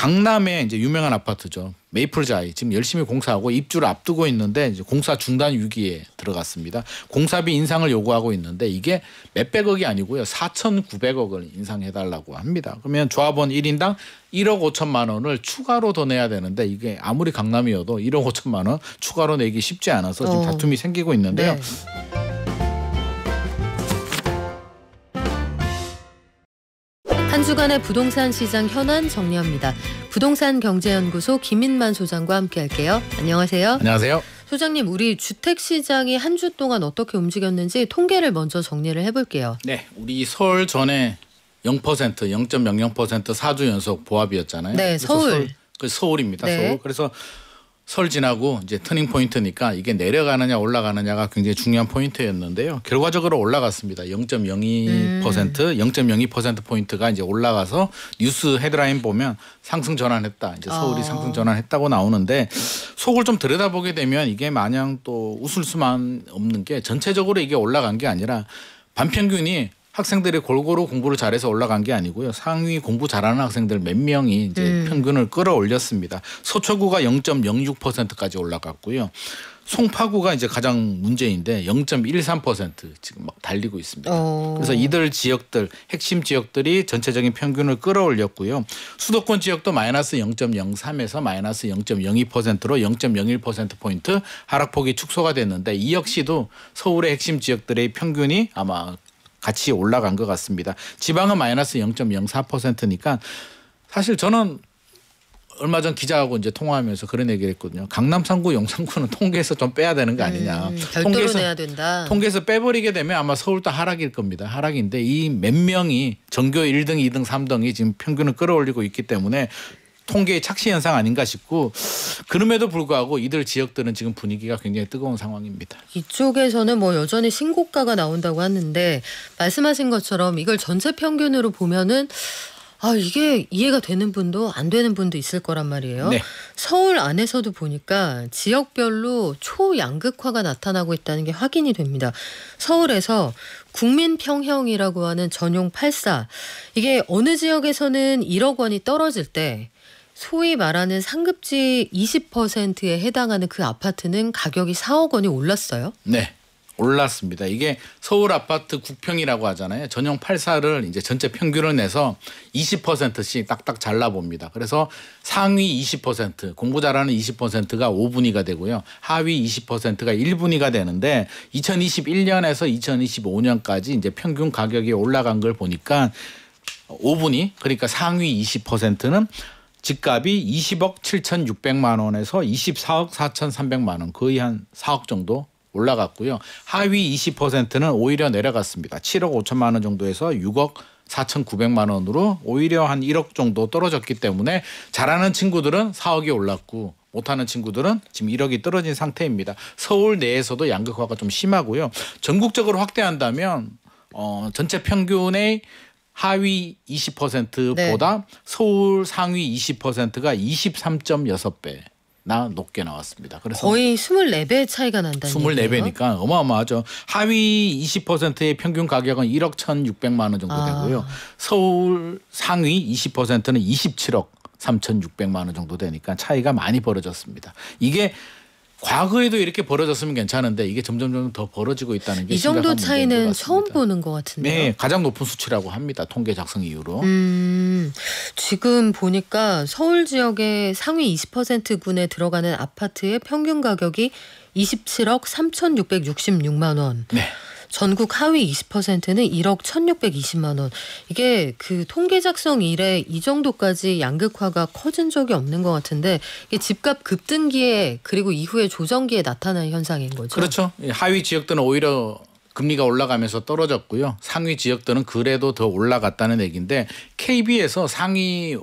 강남에 이제 유명한 아파트죠. 메이플자이 지금 열심히 공사하고 입주를 앞두고 있는데 이제 공사 중단 위기에 들어갔습니다. 공사비 인상을 요구하고 있는데 이게 몇백억이 아니고요. 4,900억을 인상해달라고 합니다. 그러면 조합원 1인당 1억 5천만 원을 추가로 더 내야 되는데 이게 아무리 강남이어도 1억 5천만 원 추가로 내기 쉽지 않아서 지금 다툼이 생기고 있는데요. 네. 한 주간의 부동산 시장 현안 정리합니다. 부동산 경제연구소 김인만 소장과 함께할게요. 안녕하세요. 안녕하세요. 소장님, 우리 주택 시장이 한 주 동안 어떻게 움직였는지 통계를 먼저 정리를 해볼게요. 네, 우리 서울 전에 0%, 0.00% 4주 연속 보합이었잖아요. 네, 서울. 서울입니다. 네. 서울. 그래서 설 지나고 이제 터닝 포인트니까 이게 내려가느냐 올라가느냐가 굉장히 중요한 포인트였는데요. 결과적으로 올라갔습니다. 0.02%, 0.02% 포인트가 이제 올라가서 뉴스 헤드라인 보면 상승 전환했다. 이제 서울이 상승 전환했다고 나오는데 속을 좀 들여다보게 되면 이게 마냥 또 웃을 수만 없는 게 전체적으로 이게 올라간 게 아니라 반평균이 학생들이 골고루 공부를 잘해서 올라간 게 아니고요. 상위 공부 잘하는 학생들 몇 명이 이제 평균을 끌어올렸습니다. 서초구가 0.06%까지 올라갔고요. 송파구가 이제 가장 문제인데 0.13% 지금 막 달리고 있습니다. 그래서 이들 지역들 핵심 지역들이 전체적인 평균을 끌어올렸고요. 수도권 지역도 마이너스 0.03에서 마이너스 0.02%로 0.01%포인트 하락폭이 축소가 됐는데 이 역시도 서울의 핵심 지역들의 평균이 아마 같이 올라간 것 같습니다. 지방은 마이너스 0.04%니까 사실 저는 얼마 전 기자하고 이제 통화하면서 그런 얘기를 했거든요. 강남 3구, 용산구는 통계에서 좀 빼야 되는 거 아니냐. 별도로 내야 된다. 통계에서 빼버리게 되면 아마 서울도 하락일 겁니다. 하락인데 이 몇 명이 전교 1등, 2등, 3등이 지금 평균을 끌어올리고 있기 때문에 통계의 착시 현상 아닌가 싶고 그럼에도 불구하고 이들 지역들은 지금 분위기가 굉장히 뜨거운 상황입니다. 이쪽에서는 뭐 여전히 신고가가 나온다고 하는데 말씀하신 것처럼 이걸 전체 평균으로 보면은 이게 이해가 되는 분도 안 되는 분도 있을 거란 말이에요. 네. 서울 안에서도 보니까 지역별로 초양극화가 나타나고 있다는 게 확인이 됩니다. 서울에서 국민평형이라고 하는 전용 84 이게 어느 지역에서는 1억 원이 떨어질 때 소위 말하는 상급지 20%에 해당하는 그 아파트는 가격이 4억 원이 올랐어요. 네. 올랐습니다. 이게 서울 아파트 국평이라고 하잖아요. 전용 84를 이제 전체 평균을 내서 20%씩 딱딱 잘라봅니다. 그래서 상위 20% 공부 잘하는 20%가 5분위가 되고요. 하위 20%가 1분위가 되는데 2021년에서 2025년까지 이제 평균 가격이 올라간 걸 보니까 5분위 그러니까 상위 20%는 집값이 20억 7,600만 원에서 24억 4,300만 원 거의 한 4억 정도 올라갔고요. 하위 20%는 오히려 내려갔습니다. 7억 5천만 원 정도에서 6억 4,900만 원으로 오히려 한 1억 정도 떨어졌기 때문에 잘하는 친구들은 4억이 올랐고 못하는 친구들은 지금 1억이 떨어진 상태입니다. 서울 내에서도 양극화가 좀 심하고요. 전국적으로 확대한다면 전체 평균의 하위 20%보다 네. 서울 상위 20%가 23.6배나 높게 나왔습니다. 그래서 거의 24배 차이가 난다는 24배니까 어마어마하죠. 하위 20%의 평균 가격은 1억 1,600만 원 정도 되고요. 서울 상위 20%는 27억 3,600만 원 정도 되니까 차이가 많이 벌어졌습니다. 이게 과거에도 이렇게 벌어졌으면 괜찮은데 이게 점점 더 벌어지고 있다는 게 이 정도 심각한 차이는 문제인 것 처음 같습니다. 보는 것 같은데요. 네, 가장 높은 수치라고 합니다. 통계 작성 이후로. 지금 보니까 서울 지역의 상위 20%군에 들어가는 아파트의 평균 가격이 27억 3,666만 원. 네. 전국 하위 20%는 1억 1,620만 원. 이게 그 통계 작성 이래 이 정도까지 양극화가 커진 적이 없는 것 같은데 이게 집값 급등기에 그리고 이후에 조정기에 나타난 현상인 거죠. 그렇죠. 하위 지역들은 오히려 금리가 올라가면서 떨어졌고요. 상위 지역들은 그래도 더 올라갔다는 얘기인데 KB에서 상위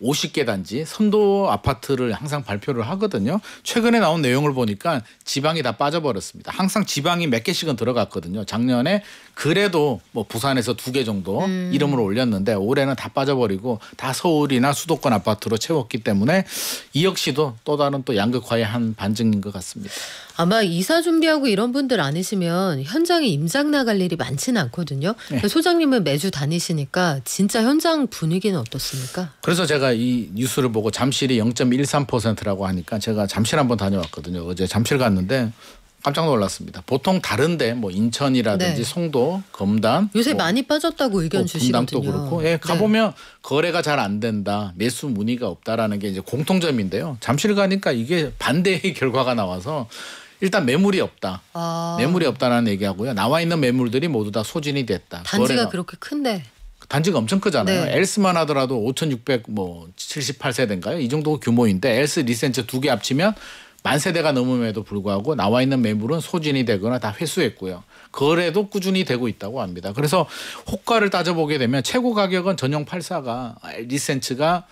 50개 단지 선도 아파트를 항상 발표를 하거든요. 최근에 나온 내용을 보니까 지방이 다 빠져버렸습니다. 항상 지방이 몇 개씩은 들어갔거든요. 작년에 그래도 뭐 부산에서 2개 정도 이름을 올렸는데 올해는 다 빠져버리고 다 서울이나 수도권 아파트로 채웠기 때문에 이 역시도 또 다른 또 양극화의 한 반증인 것 같습니다. 아마 이사 준비하고 이런 분들 아니시면 현장에 임장 나갈 일이 많지는 않거든요. 네. 소장님은 매주 다니시니까 진짜 현장 분위기는 어떻습니까? 그래서 제가 이 뉴스를 보고 잠실이 0.13%라고 하니까 제가 잠실 한번 다녀왔거든요. 어제 잠실 갔는데 깜짝 놀랐습니다. 보통 다른데 뭐 인천이라든지 네. 송도, 검단 요새 뭐 많이 빠졌다고 의견 주시거든요. 분당도 그렇고 예, 가보면 거래가 잘 안 된다. 매수 문의가 없다라는 게 이제 공통점인데요. 잠실 가니까 이게 반대의 결과가 나와서 일단 매물이 없다. 아, 매물이 없다라는 얘기하고요. 나와 있는 매물들이 모두 다 소진이 됐다. 단지가 그렇게 큰데. 단지가 엄청 크잖아요. 네. 엘스만 하더라도 5,678세대인가요? 이 정도 규모인데 엘스, 리센츠 2개 합치면 10,000세대가 넘음에도 불구하고 나와 있는 매물은 소진이 되거나 다 회수했고요. 거래도 꾸준히 되고 있다고 합니다. 그래서 호가를 따져보게 되면 최고 가격은 전용 84가 리센츠가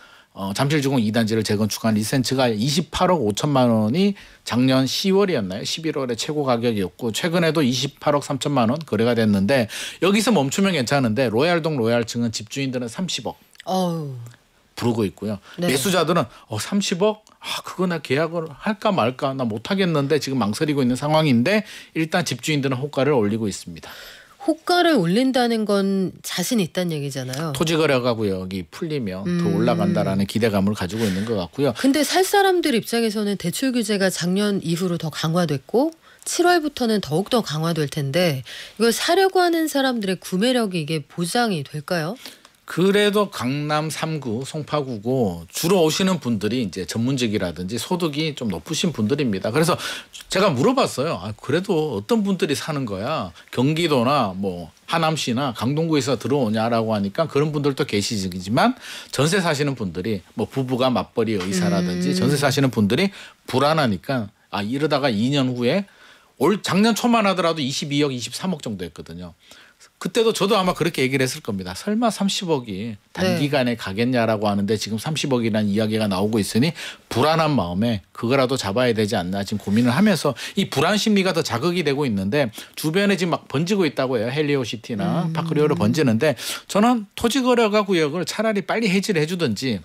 잠실주공 2단지를 재건축한 리센츠가 28억 5천만 원이 작년 10월이었나요? 11월에 최고 가격이었고 최근에도 28억 3천만 원 거래가 됐는데 여기서 멈추면 괜찮은데 로얄동 로얄층은 집주인들은 30억 어우. 부르고 있고요. 네. 매수자들은 30억? 그거 나 계약을 할까 말까 나 못하겠는데 지금 망설이고 있는 상황인데 일단 집주인들은 호가를 올리고 있습니다. 호가를 올린다는 건 자신 있다는 얘기잖아요. 토지거래 구역이 풀리면 더 올라간다라는 기대감을 가지고 있는 것 같고요. 근데 살 사람들 입장에서는 대출 규제가 작년 이후로 더 강화됐고 7월부터는 더욱더 강화될 텐데 이걸 사려고 하는 사람들의 구매력이 이게 보장이 될까요? 그래도 강남 3구, 송파구고 주로 오시는 분들이 이제 전문직이라든지 소득이 좀 높으신 분들입니다. 그래서 제가 물어봤어요. 그래도 어떤 분들이 사는 거야? 경기도나 뭐 하남시나 강동구에서 들어오냐라고 하니까 그런 분들도 계시지만 전세 사시는 분들이 뭐 부부가 맞벌이 의사라든지 전세 사시는 분들이 불안하니까 이러다가 2년 후에 작년 초만 하더라도 22억, 23억 정도 했거든요. 그때도 저도 아마 그렇게 얘기를 했을 겁니다. 설마 30억이 단기간에 가겠냐라고 하는데 지금 30억이라는 이야기가 나오고 있으니 불안한 마음에 그거라도 잡아야 되지 않나 지금 고민을 하면서 이 불안 심리가 더 자극이 되고 있는데 주변에 지금 막 번지고 있다고 해요. 헬리오시티나 파크리오로 번지는데 저는 토지거래가 구역을 차라리 빨리 해지를 해주든지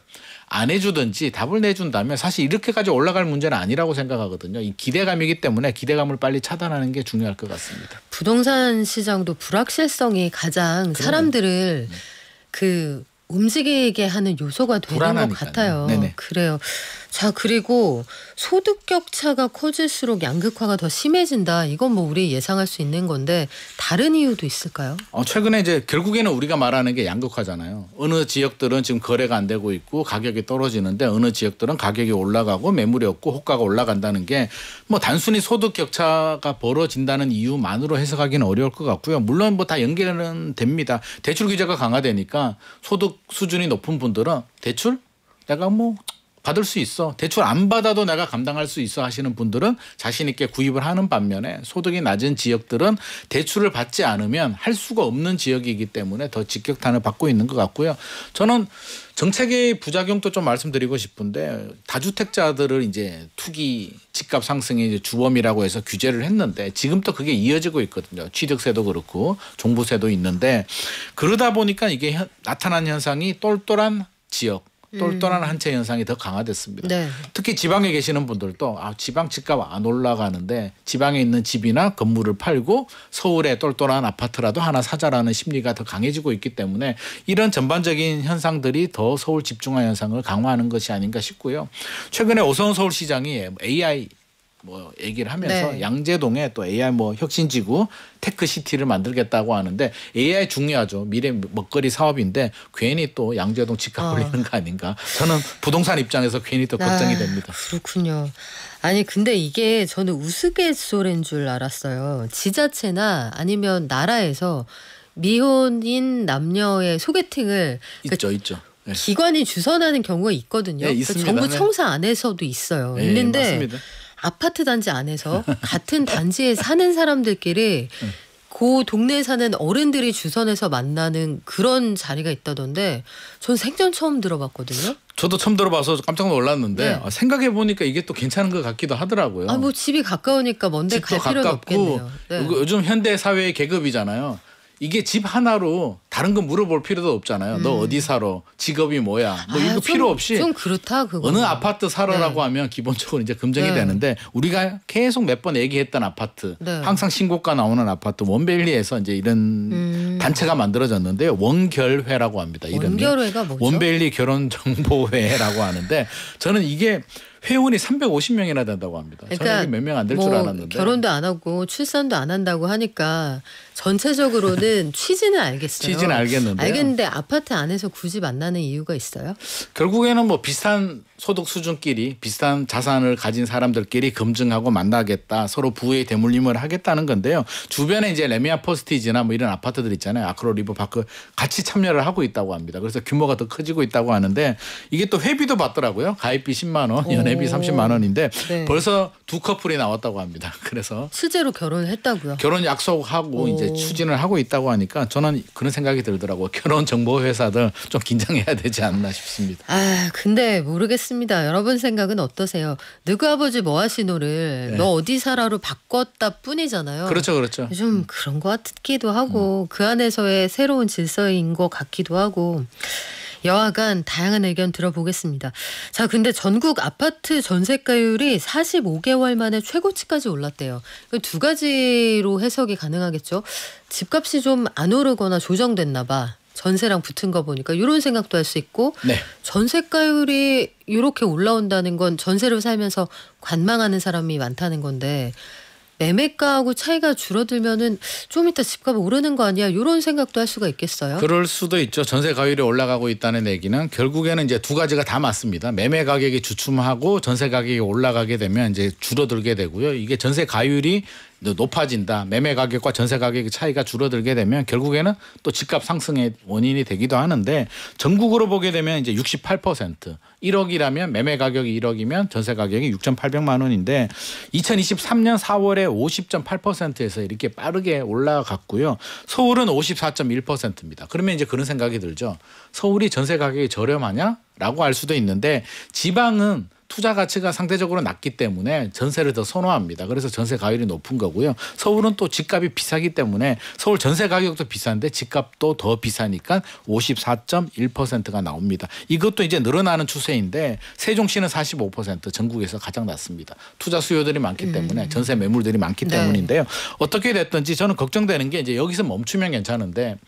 안 해주든지 답을 내준다면 사실 이렇게까지 올라갈 문제는 아니라고 생각하거든요. 이 기대감이기 때문에 기대감을 빨리 차단하는 게 중요할 것 같습니다. 부동산 시장도 불확실성이 가장 사람들을 움직이게 하는 요소가 되는 불안하니까요. 것 같아요. 네네. 그래요. 자, 그리고 소득 격차가 커질수록 양극화가 더 심해진다. 이건 뭐 우리 예상할 수 있는 건데 다른 이유도 있을까요? 최근에 이제 결국에는 우리가 말하는 게 양극화잖아요. 어느 지역들은 지금 거래가 안 되고 있고 가격이 떨어지는데 어느 지역들은 가격이 올라가고 매물이 없고 호가가 올라간다는 게 뭐 단순히 소득 격차가 벌어진다는 이유만으로 해석하기는 어려울 것 같고요. 물론 뭐 다 연결은 됩니다. 대출 규제가 강화되니까 소득 수준이 높은 분들은 대출 내가 뭐 받을 수 있어. 대출 안 받아도 내가 감당할 수 있어 하시는 분들은 자신 있게 구입을 하는 반면에 소득이 낮은 지역들은 대출을 받지 않으면 할 수가 없는 지역이기 때문에 더 직격탄을 받고 있는 것 같고요. 저는 정책의 부작용도 좀 말씀드리고 싶은데 다주택자들을 이제 투기 집값 상승의 이제 주범이라고 해서 규제를 했는데 지금도 그게 이어지고 있거든요. 취득세도 그렇고 종부세도 있는데 그러다 보니까 이게 나타난 현상이 똘똘한 지역 똘똘한 한 채 현상이 더 강화됐습니다. 네. 특히 지방에 계시는 분들도 지방 집값 안 올라가는데 지방에 있는 집이나 건물을 팔고 서울에 똘똘한 아파트라도 하나 사자라는 심리가 더 강해지고 있기 때문에 이런 전반적인 현상들이 더 서울 집중화 현상을 강화하는 것이 아닌가 싶고요. 최근에 오세훈 서울시장이 AI 얘기를 하면서 네. 양재동에 또 AI 혁신지구 테크시티를 만들겠다고 하는데 AI 중요하죠. 미래 먹거리 사업인데 괜히 또 양재동 집값 올리는 거 아닌가. 저는 부동산 입장에서 괜히 또 걱정이 됩니다. 그렇군요. 아니 근데 이게 저는 우스갯소리인 줄 알았어요. 지자체나 아니면 나라에서 미혼인 남녀의 소개팅을 있죠. 네. 기관이 주선하는 경우가 있고든요. 네, 있습니다. 정부 네. 청사 안에서도 있어요. 네, 있는데 맞습니다. 아파트 단지 안에서 같은 단지에 사는 사람들끼리 그 동네에 사는 어른들이 주선해서 만나는 그런 자리가 있다던데 전 생전 처음 들어봤거든요. 저도 처음 들어봐서 깜짝 놀랐는데 네. 생각해 보니까 이게 또 괜찮은 것 같기도 하더라고요. 뭐 집이 가까우니까 먼데 갈 집도 필요는 가깝고 없겠네요. 네. 요즘 현대 사회의 계급이잖아요. 이게 집 하나로 다른 거 물어볼 필요도 없잖아요. 너 어디 살아? 직업이 뭐야? 뭐 이거 필요 없이 좀 그렇다 그거. 어느 아파트 살아라고 하면 기본적으로 이제 검증이 되는데 우리가 계속 몇 번 얘기했던 아파트 항상 신고가 나오는 아파트 원벨리에서 이제 이런 단체가 만들어졌는데요. 원결회라고 합니다. 이름이. 원결회가 뭐죠? 원벨리 결혼정보회라고 하는데 저는 이게 회원이 350명이나 된다고 합니다. 그러니까 저는 몇 명 안 될 줄 알았는데. 결혼도 안 하고 출산도 안 한다고 하니까 전체적으로는 취지는 알겠어요. 취지는 알겠는데요. 알겠는데 아파트 안에서 굳이 만나는 이유가 있어요? 결국에는 뭐 비슷한 소득 수준끼리 비슷한 자산을 가진 사람들끼리 검증하고 만나겠다. 서로 부의 대물림을 하겠다는 건데요. 주변에 이제 레미안 퍼스티지나 뭐 이런 아파트들 있잖아요. 아크로 리버파크 같이 참여를 하고 있다고 합니다. 그래서 규모가 더 커지고 있다고 하는데 이게 또 회비도 받더라고요. 가입비 10만 원, 연회비 30만 원인데 벌써 두 커플이 나왔다고 합니다. 그래서 실제로 결혼을 했다고요? 결혼 약속하고 이제 추진을 하고 있다고 하니까 저는 그런 생각이 들더라고요. 결혼 정보 회사들 좀 긴장해야 되지 않나 싶습니다. 아 근데 모르겠습니다. 여러분 생각은 어떠세요? 너그 아버지 뭐 하시노를 너 어디 살아로 바꿨다 뿐이잖아요. 그렇죠, 그렇죠. 좀 그런 것 같기도 하고 그 안에서의 새로운 질서인 것 같기도 하고. 여하간 다양한 의견 들어보겠습니다. 자, 근데 전국 아파트 전세가율이 45개월 만에 최고치까지 올랐대요. 두 가지로 해석이 가능하겠죠. 집값이 좀 안 오르거나 조정됐나 봐. 전세랑 붙은 거 보니까 이런 생각도 할 수 있고 전세가율이 이렇게 올라온다는 건 전세를 살면서 관망하는 사람이 많다는 건데 매매가하고 차이가 줄어들면은 좀 이따 집값 오르는 거 아니야? 이런 생각도 할 수가 있겠어요. 그럴 수도 있죠. 전세 가율이 올라가고 있다는 얘기는 결국에는 이제 두 가지가 다 맞습니다. 매매 가격이 주춤하고 전세 가격이 올라가게 되면 이제 줄어들게 되고요. 이게 전세 가율이 높아진다. 매매 가격과 전세 가격의 차이가 줄어들게 되면 결국에는 또 집값 상승의 원인이 되기도 하는데 전국으로 보게 되면 이제 68% 1억이라면 매매 가격이 1억이면 전세 가격이 6,800만 원인데 2023년 4월에 50.8%에서 이렇게 빠르게 올라갔고요. 서울은 54.1%입니다. 그러면 이제 그런 생각이 들죠. 서울이 전세 가격이 저렴하냐라고 할 수도 있는데 지방은 투자 가치가 상대적으로 낮기 때문에 전세를 더 선호합니다. 그래서 전세 가율이 높은 거고요. 서울은 또 집값이 비싸기 때문에 서울 전세 가격도 비싼데 집값도 더 비싸니까 54.1%가 나옵니다. 이것도 이제 늘어나는 추세인데 세종시는 45% 전국에서 가장 낮습니다. 투자 수요들이 많기 때문에 전세 매물들이 많기 때문인데요. 어떻게 됐든지 저는 걱정되는 게 이제 여기서 멈추면 괜찮은데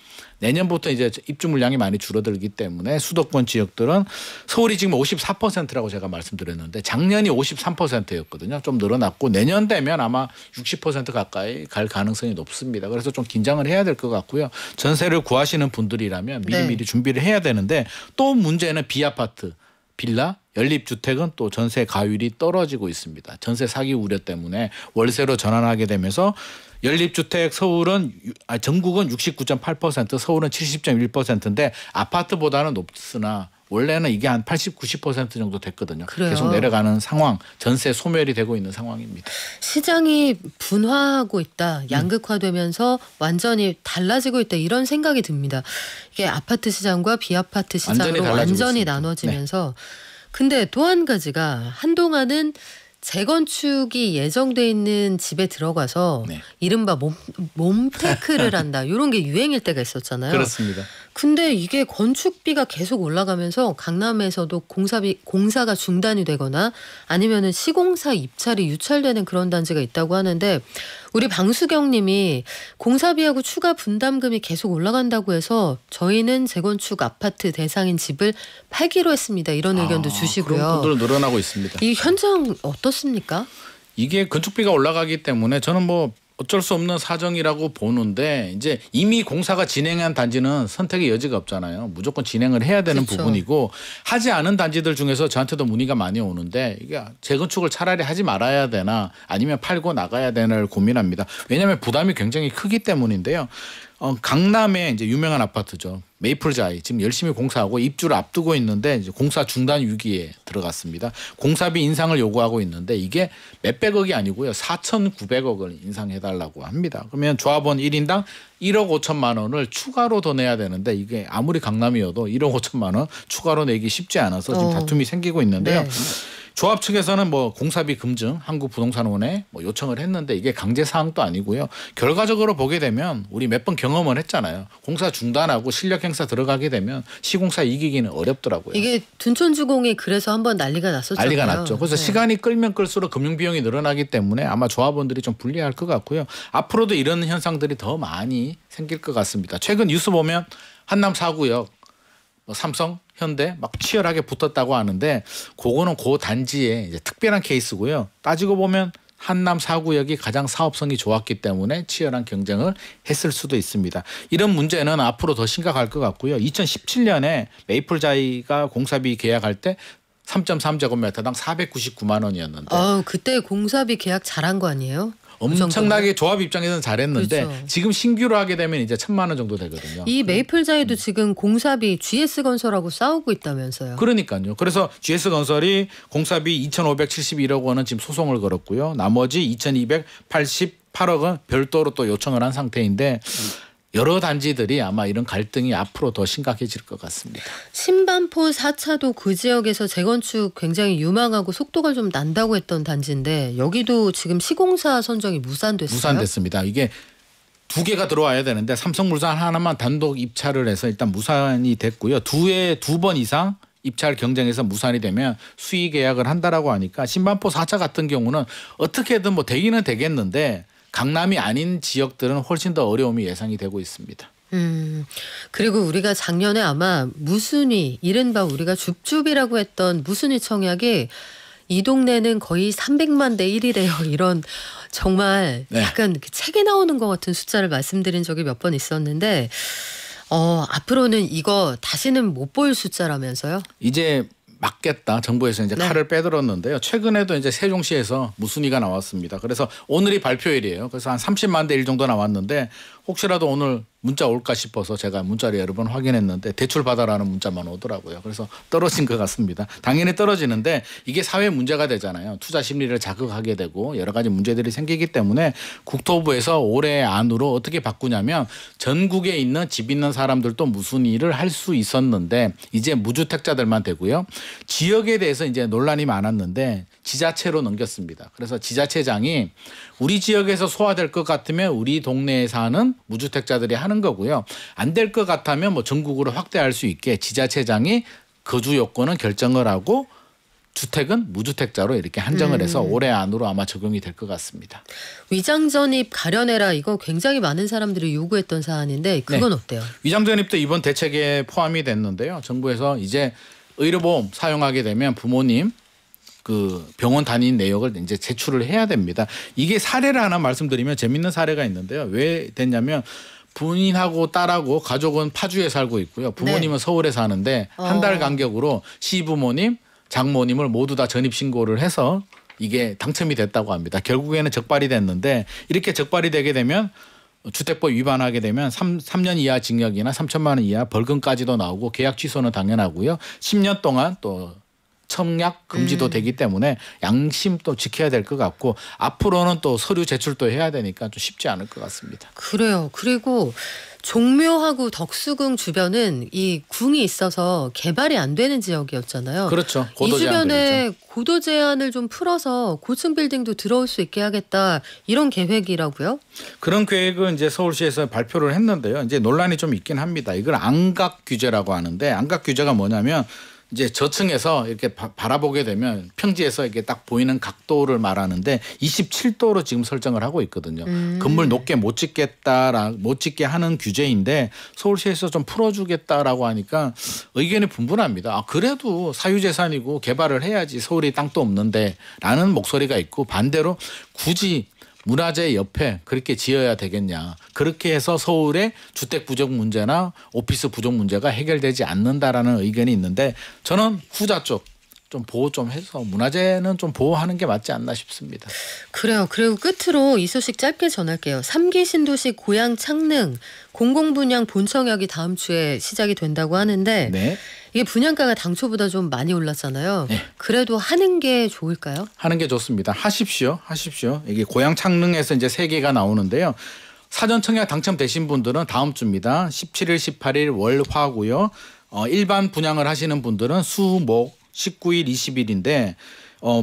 내년부터 이제 입주 물량이 많이 줄어들기 때문에 수도권 지역들은 서울이 지금 54%라고 제가 말씀드렸는데 작년이 53%였거든요. 좀 늘어났고 내년 되면 아마 60% 가까이 갈 가능성이 높습니다. 그래서 좀 긴장을 해야 될 것 같고요. 전세를 구하시는 분들이라면 미리미리 준비를 해야 되는데 또 문제는 비아파트, 빌라, 연립주택은 또 전세 가율이 떨어지고 있습니다. 전세 사기 우려 때문에 월세로 전환하게 되면서 연립주택 전국은 69.8%, 서울은 70.1%인데 아파트보다는 높으나 원래는 이게 한 80, 90% 정도 됐거든요. 그래요. 계속 내려가는 상황, 전세 소멸이 되고 있는 상황입니다. 시장이 분화하고 있다. 양극화되면서 완전히 달라지고 있다. 이런 생각이 듭니다. 이게 아파트 시장과 비아파트 시장으로 완전히 나눠지면서 근데 또 한 가지가 한동안은 재건축이 예정돼 있는 집에 들어가서 이른바 몸테크를 한다. 이런 게 유행일 때가 있었잖아요. 그렇습니다. 근데 이게 건축비가 계속 올라가면서 강남에서도 공사가 중단이 되거나 아니면은 시공사 입찰이 유찰되는 그런 단지가 있다고 하는데 우리 방수경 님이 공사비하고 추가 분담금이 계속 올라간다고 해서 저희는 재건축 아파트 대상인 집을 팔기로 했습니다. 이런 의견도 주시고요. 그런 분들 늘어나고 있습니다. 이 현장 어떻습니까? 이게 건축비가 올라가기 때문에 저는 뭐 어쩔 수 없는 사정이라고 보는데 이제 이미 공사가 진행한 단지는 선택의 여지가 없잖아요. 무조건 진행을 해야 되는 부분이고 하지 않은 단지들 중에서 저한테도 문의가 많이 오는데 이게 재건축을 차라리 하지 말아야 되나 아니면 팔고 나가야 되나를 고민합니다. 왜냐하면 부담이 굉장히 크기 때문인데요. 강남에 이제 유명한 아파트죠. 메이플자이 지금 열심히 공사하고 입주를 앞두고 있는데 이제 공사 중단 위기에 들어갔습니다. 공사비 인상을 요구하고 있는데 이게 몇백억이 아니고요. 4,900억을 인상해달라고 합니다. 그러면 조합원 1인당 1억 5천만 원을 추가로 더 내야 되는데 이게 아무리 강남이어도 1억 5천만 원 추가로 내기 쉽지 않아서 지금 다툼이 생기고 있는데요. 조합 측에서는 뭐 공사비 금증 한국부동산원에 뭐 요청을 했는데 이게 강제 사항도 아니고요. 결과적으로 보게 되면 우리 몇 번 경험을 했잖아요. 공사 중단하고 실력 행사 들어가게 되면 시공사 이기기는 어렵더라고요. 이게 둔촌주공이 그래서 한번 난리가 났었잖아요. 난리가 났죠. 그래서 시간이 끌면 끌수록 금융 비용이 늘어나기 때문에 아마 조합원들이 좀 불리할 것 같고요. 앞으로도 이런 현상들이 더 많이 생길 것 같습니다. 최근 뉴스 보면 한남 4구역 뭐 삼성, 현대 막 치열하게 붙었다고 하는데 그거는 그 단지의 이제 특별한 케이스고요. 따지고 보면 한남 4구역이 가장 사업성이 좋았기 때문에 치열한 경쟁을 했을 수도 있습니다. 이런 문제는 앞으로 더 심각할 것 같고요. 2017년에 메이플자이가 공사비 계약할 때 3.3제곱미터당 499만 원이었는데 그때 공사비 계약 잘한 거 아니에요? 엄청나게 조합 입장에서는 잘했는데 그렇죠. 지금 신규로 하게 되면 이제 1,000만 원 정도 되거든요. 이 메이플자이도 지금 공사비 GS건설하고 싸우고 있다면서요. 그러니까요. 그래서 GS건설이 공사비 2,571억 원은 지금 소송을 걸었고요. 나머지 2,288억 원 별도로 또 요청을 한 상태인데 여러 단지들이 아마 이런 갈등이 앞으로 더 심각해질 것 같습니다. 신반포 4차도 그 지역에서 재건축 굉장히 유망하고 속도가 좀 난다고 했던 단지인데 여기도 지금 시공사 선정이 무산됐어요. 무산됐습니다. 이게 두 개가 들어와야 되는데 삼성물산 하나만 단독 입찰을 해서 일단 무산이 됐고요. 두 번 이상 입찰 경쟁에서 무산이 되면 수의 계약을 한다라고 하니까 신반포 4차 같은 경우는 어떻게든 뭐 되기는 되겠는데 강남이 아닌 지역들은 훨씬 더 어려움이 예상이 되고 있습니다. 그리고 우리가 작년에 아마 무순위, 이른바 우리가 줍줍이라고 했던 무순위 청약이 이 동네는 거의 300만 대 1이래요. 이런 정말 약간 책에 나오는 것 같은 숫자를 말씀드린 적이 몇 번 있었는데 앞으로는 이거 다시는 못 볼 숫자라면서요? 이제 맞겠다. 정부에서 이제 칼을 빼들었는데요. 최근에도 이제 세종시에서 무순위가 나왔습니다. 그래서 오늘이 발표일이에요. 그래서 한 30만 대 1 정도 나왔는데 혹시라도 오늘 문자 올까 싶어서 제가 문자를 여러 번 확인했는데 대출 받아라는 문자만 오더라고요. 그래서 떨어진 것 같습니다. 당연히 떨어지는데 이게 사회 문제가 되잖아요. 투자 심리를 자극하게 되고 여러 가지 문제들이 생기기 때문에 국토부에서 올해 안으로 어떻게 바꾸냐면 전국에 있는 집 있는 사람들도 무순위를 할 수 있었는데 이제 무주택자들만 되고요. 지역에 대해서 이제 논란이 많았는데 지자체로 넘겼습니다. 그래서 지자체장이 우리 지역에서 소화될 것 같으면 우리 동네에 사는 무주택자들이 하는 거고요. 안 될 것 같다면 뭐 전국으로 확대할 수 있게 지자체장이 거주 요건은 결정을 하고 주택은 무주택자로 이렇게 한정을 해서 올해 안으로 아마 적용이 될 것 같습니다. 위장전입 가려내라 이거 굉장히 많은 사람들이 요구했던 사안인데 그건 어때요? 위장전입도 이번 대책에 포함이 됐는데요. 정부에서 이제 의료보험 사용하게 되면 부모님 그 병원 다닌 내역을 이제 제출을 해야 됩니다. 이게 사례를 하나 말씀드리면 재밌는 사례가 있는데요. 왜 됐냐면 부인하고 딸하고 가족은 파주에 살고 있고요. 부모님은 서울에 사는데 한 달 간격으로 시부모님, 장모님을 모두 다 전입 신고를 해서 이게 당첨이 됐다고 합니다. 결국에는 적발이 됐는데 이렇게 적발이 되게 되면 주택법 위반하게 되면 3년 이하 징역이나 3천만 원 이하 벌금까지도 나오고 계약 취소는 당연하고요. 10년 동안 또 청약 금지도 되기 때문에 양심 또 지켜야 될 것 같고 앞으로는 또 서류 제출도 해야 되니까 좀 쉽지 않을 것 같습니다. 그래요. 그리고 종묘하고 덕수궁 주변은 이 궁이 있어서 개발이 안 되는 지역이었잖아요. 그렇죠. 이 고도 제한 주변에 되겠죠. 고도 제한을 좀 풀어서 고층 빌딩도 들어올 수 있게 하겠다 이런 계획이라고요? 그런 계획은 이제 서울시에서 발표를 했는데요. 이제 논란이 좀 있긴 합니다. 이걸 안각 규제라고 하는데 안각 규제가 뭐냐면 이제 저층에서 이렇게 바라보게 되면 평지에서 이렇게 딱 보이는 각도를 말하는데 27도로 지금 설정을 하고 있거든요. 건물 높게 못 짓게 하는 규제인데 서울시에서 좀 풀어주겠다라고 하니까 의견이 분분합니다. 그래도 사유재산이고 개발을 해야지 서울이 땅도 없는데라는 목소리가 있고 반대로 굳이 문화재 옆에 그렇게 지어야 되겠냐. 그렇게 해서 서울의 주택 부족 문제나 오피스 부족 문제가 해결되지 않는다라는 의견이 있는데 저는 후자 쪽 좀 보호 좀 해서 문화재는 좀 보호하는 게 맞지 않나 싶습니다. 그래요. 그리고 끝으로 이 소식 짧게 전할게요. 3기 신도시 고양 창릉 공공분양 본청약이 다음 주에 시작이 된다고 하는데 이게 분양가가 당초보다 좀 많이 올랐잖아요. 그래도 하는 게 좋을까요? 하는 게 좋습니다. 하십시오. 이게 고양 창릉에서 이제 3개가 나오는데요. 사전 청약 당첨되신 분들은 다음 주입니다. 17일, 18일 월화고요. 일반 분양을 하시는 분들은 수, 목 19일, 20일인데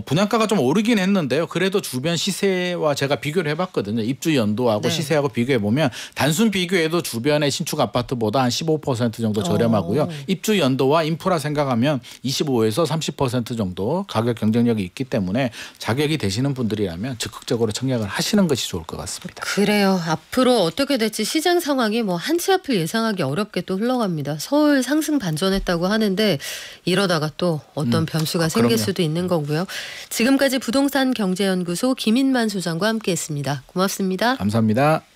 분양가가 좀 오르긴 했는데요. 그래도 주변 시세와 제가 비교를 해봤거든요. 입주 연도하고 네. 시세하고 비교해 보면 단순 비교해도 주변의 신축 아파트보다 한 15% 정도 저렴하고요. 입주 연도와 인프라 생각하면 25에서 30% 정도 가격 경쟁력이 있기 때문에 자격이 되시는 분들이라면 적극적으로 청약을 하시는 것이 좋을 것 같습니다. 그래요. 앞으로 어떻게 될지 시장 상황이 뭐 한치 앞을 예상하기 어렵게 또 흘러갑니다. 서울 상승 반전했다고 하는데 이러다가 또 어떤 변수가 생길 그럼요. 수도 있는 거고요. 지금까지 부동산 경제연구소 김인만 소장과 함께했습니다. 고맙습니다. 감사합니다.